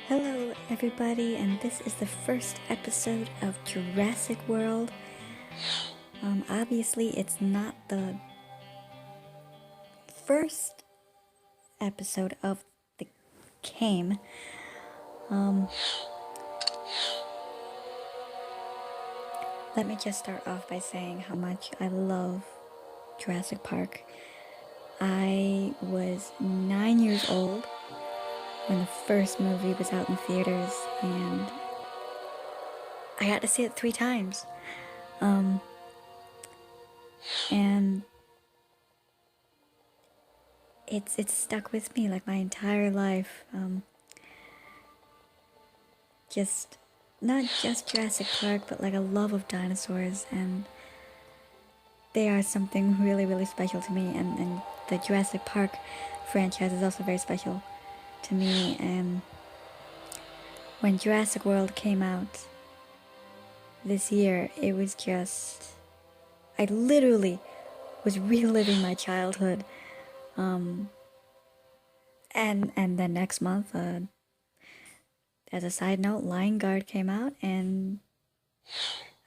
Hello, everybody, and this is the first episode of Jurassic World. Obviously, it's not the first episode of the game. Let me just start off by saying how much I love Jurassic Park. I was 9 years old when the first movie was out in theaters, and I got to see it 3 times. And it's stuck with me like my entire life. Just not just Jurassic Park, but like a love of dinosaurs, and they are something really, really special to me. And the Jurassic Park franchise is also very special to me. And when Jurassic World came out this year, it was just, I literally was reliving my childhood. And then next month, as a side note, Lion Guard came out, and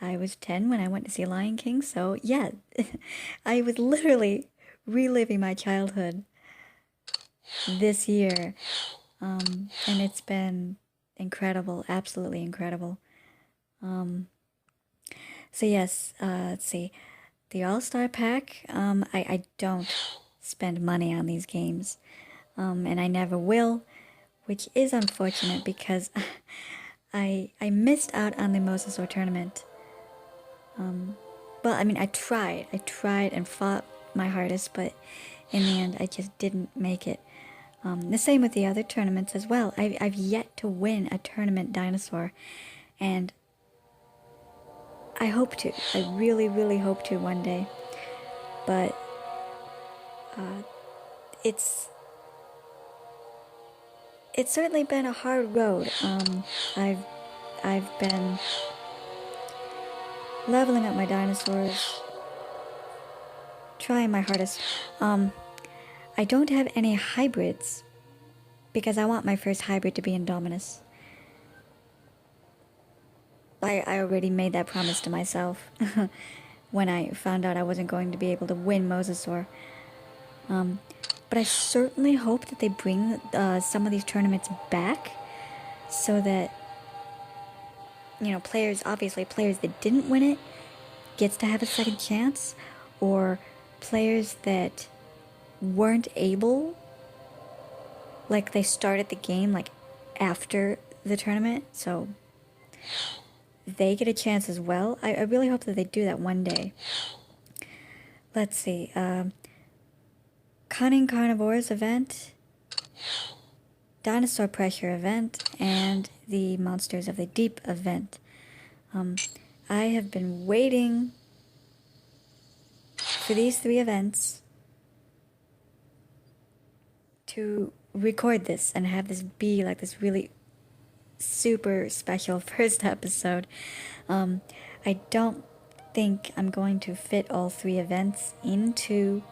I was 10 when I went to see Lion King, so yeah, I was literally reliving my childhood this year, and it's been incredible, absolutely incredible. So yes, let's see, the All-Star Pack, I don't spend money on these games, and I never will, which is unfortunate because I missed out on the Mosasaur tournament. Well, I mean, I tried and fought my hardest, but in the end, I just didn't make it. The same with the other tournaments as well. I've yet to win a tournament dinosaur, and I hope to. I really, really hope to one day. But it's certainly been a hard road. I've been leveling up my dinosaurs, trying my hardest. I don't have any hybrids because I want my first hybrid to be Indominus. I already made that promise to myself when I found out I wasn't going to be able to win Mosasaur. But I certainly hope that they bring some of these tournaments back so that, you know, players that didn't win it gets to have a second chance, or players that weren't able, like they started the game like after the tournament, so they get a chance as well. I really hope that they do that one day. Let's see, Cunning Carnivores event, Dinosaur Pressure event, and the Monsters of the Deep event. I have been waiting for these 3 events to record this and have this be like this really super special first episode. I don't think I'm going to fit all 3 events into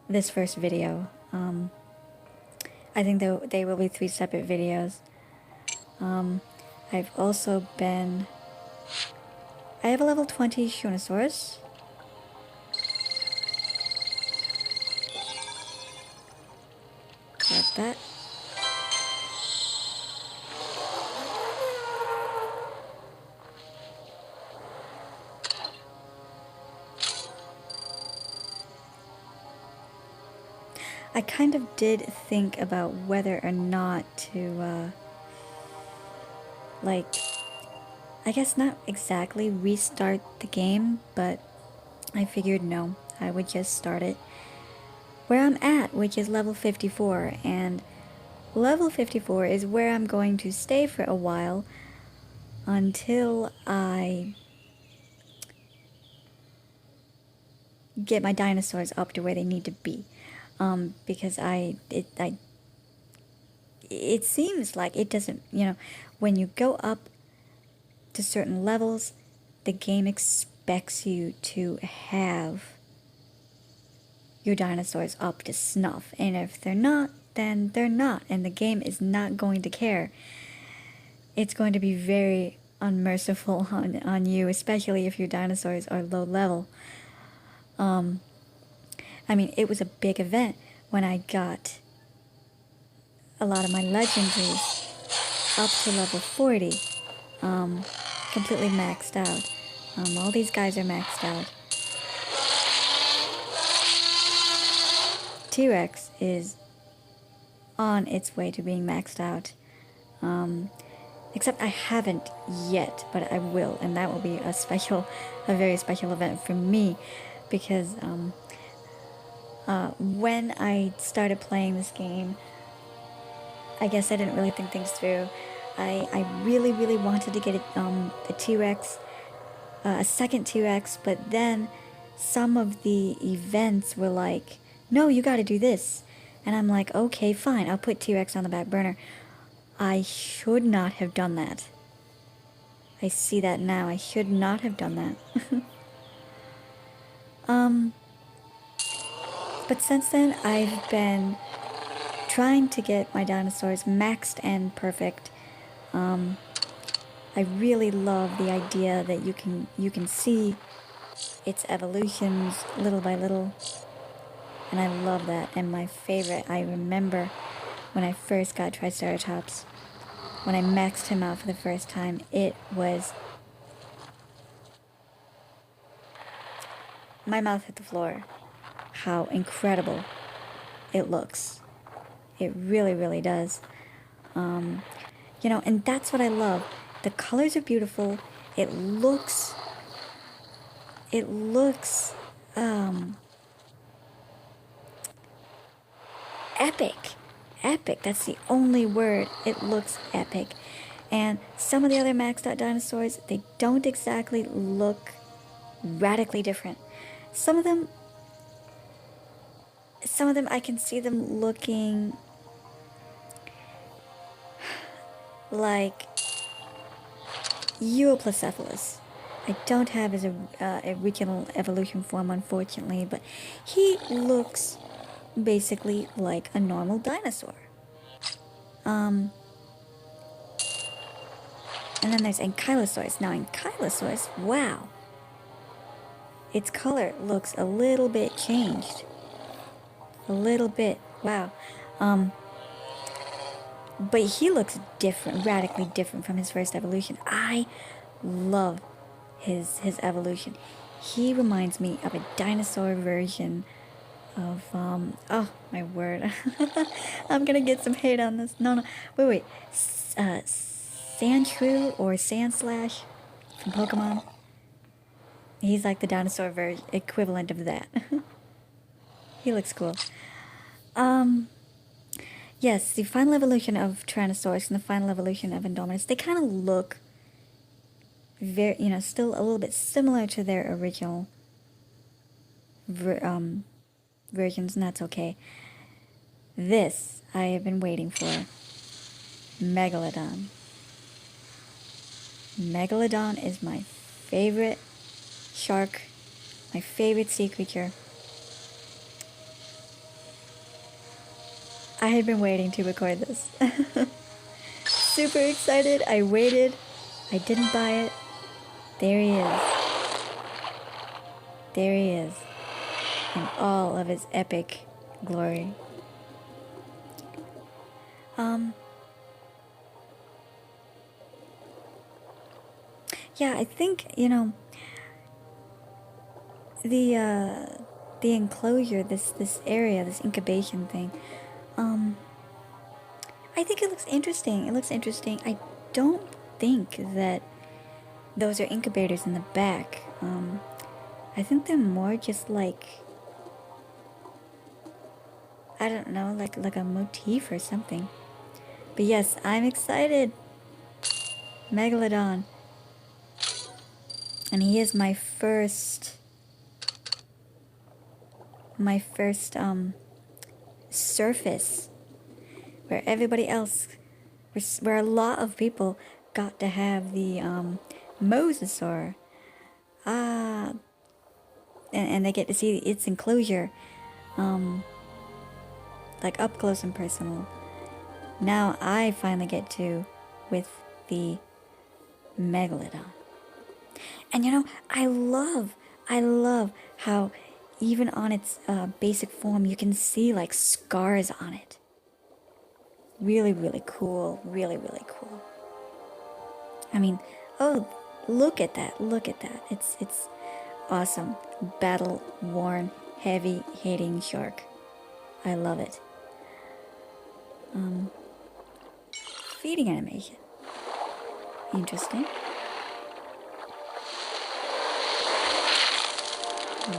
this first video. I think they will be 3 separate videos. I've also been... I have a level 20 Shunosaurus. Grab that. I kind of did think about whether or not to, I guess not exactly restart the game, but I figured no, I would just start it where I'm at, which is level 54, and level 54 is where I'm going to stay for a while until I get my dinosaurs up to where they need to be. Because it seems like it doesn't, you know, when you go up to certain levels, the game expects you to have your dinosaurs up to snuff, and if they're not, then they're not, and the game is not going to care. it's going to be very unmerciful on you, especially if your dinosaurs are low level. I mean, it was a big event when I got a lot of my legendaries up to level 40, completely maxed out. All these guys are maxed out. T-Rex is on its way to being maxed out. Except I haven't yet, but I will, and that will be a very special event for me, because when I started playing this game, I guess I didn't really think things through. I really, really wanted to get a T-Rex, a second T-Rex, but then some of the events were like, no, you gotta do this. And I'm like, okay, fine, I'll put T-Rex on the back burner. I should not have done that. I see that now. I should not have done that. But since then, I've been trying to get my dinosaurs maxed and perfect. I really love the idea that you can see its evolutions little by little, and I love that. And my favorite, I remember when I first got Triceratops, when I maxed him out for the first time, it was... my mouth hit the floor. How incredible it looks. It really, really does. And that's what I love. The colors are beautiful. It looks epic. Epic, that's the only word. It looks epic. And some of the other maxed out dinosaurs, they don't exactly look radically different. Some of them I can see them looking like Euoplocephalus. I don't have his original evolution form, unfortunately, but he looks basically like a normal dinosaur. And then there's Ankylosaurus. Now, Ankylosaurus, wow. Its color looks a little bit changed. A little bit, wow. But he looks different, radically different from his first evolution. I love his evolution. He reminds me of a dinosaur version of, oh my word. I'm gonna get some hate on this. No, wait. Sandshrew or Sandslash from Pokemon. He's like the dinosaur equivalent of that. He looks cool. Yes, the final evolution of Tyrannosaurus and the final evolution of Indominus, they kind of look very, still a little bit similar to their original versions, and that's okay. This I have been waiting for. Megalodon. Megalodon is my favorite shark, my favorite sea creature. I had been waiting to record this. Super excited. I waited. I didn't buy it. There he is. There he is. In all of his epic glory. Yeah, I think, the enclosure, this area, this incubation thing, I think it looks interesting. It looks interesting. I don't think that those are incubators in the back. I think they're more just like, I don't know, like a motif or something. But yes, I'm excited. Megalodon. And he is my first surface where everybody else, where a lot of people got to have the mosasaur. And they get to see its enclosure like up close and personal. Now I finally get to with the megalodon. And you know, I love how even on its basic form, you can see like scars on it. Really, really cool. Really, really cool. I mean, oh, look at that. Look at that. It's awesome. Battle worn, heavy hitting shark. I love it. Feeding animation. Interesting.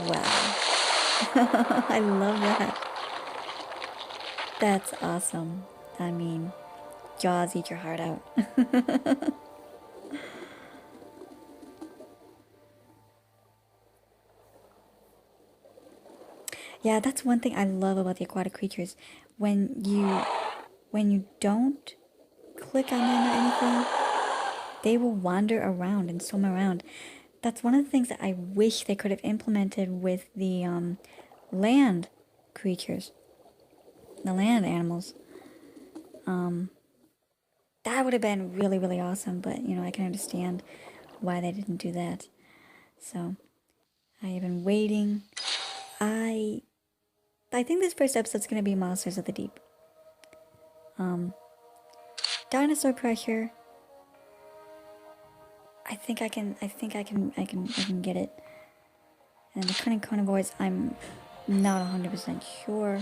Wow. I love that. That's awesome. I mean, Jaws eat your heart out. Yeah, that's one thing I love about the aquatic creatures. When you don't click on them or anything, they will wander around and swim around. That's one of the things that I wish they could have implemented with the land creatures, the land animals. That would have been really, really awesome, but you know, I can understand why they didn't do that. So, I have been waiting. I think this first episode's gonna be Monsters of the Deep. Dinosaur pressure. I think I can get it. And the cunning carnivores, I'm not 100% sure.